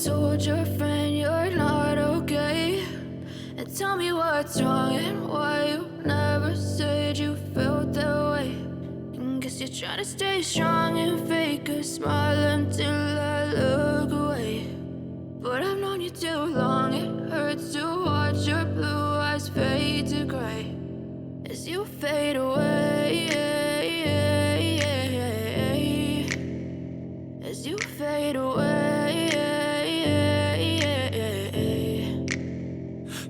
told your friend you're not okay? And tell me what's wrong and why you never said you felt that way. And guess you're trying to stay strong and fake a smile until I look away. But I've known you too long, it hurts to watch your blue eyes fade to gray as you fade away, as you fade away.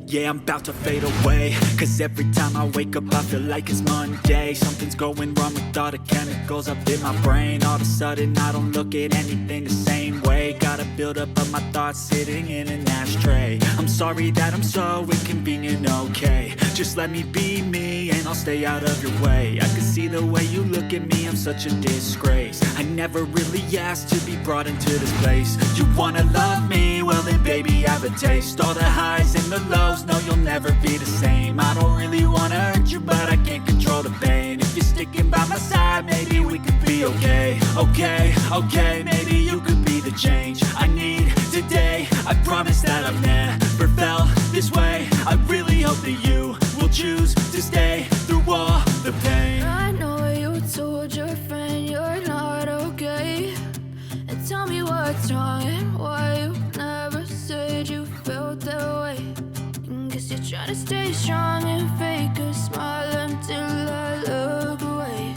Yeah, I'm about to fade away, cause every time I wake up I feel like it's Monday. Something's going wrong with all the chemicals up in my brain. All of a sudden I don't look at anything the same way. Gotta build up of my thoughts sitting in an ashtray. I'm sorry that I'm so inconvenient, okay? Just let me be me and I'll stay out of your way. I can see the way you look at me, I'm such a disgrace. I never really asked to be brought into this place. You wanna love me? Well then baby, have a taste. All the highs and the lows, no, you'll never be the same. I don't really wanna hurt you, but I can't control the pain. If you're sticking by my side, maybe we could be okay. Okay, maybe you could be the change I need today. I promise that I've never felt this way. I really hope that you will choose to stay through all the pain. I know you told your friend you're not okay. And tell me what's wrong and why you never said you felt that way. Guess you're trying to stay strong and fake a smile until I look away.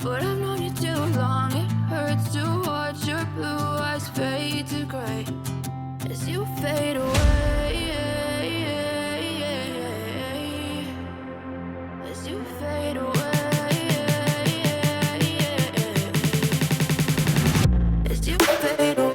But I've known you too long, it hurts to watch your blue eyes fade to gray as you fade away, as you fade away, as you fade away.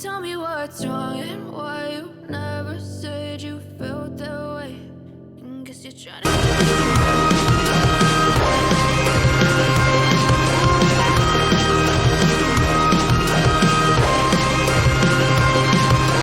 Tell me what's wrong and why you never said you felt that way. Guess you're trying to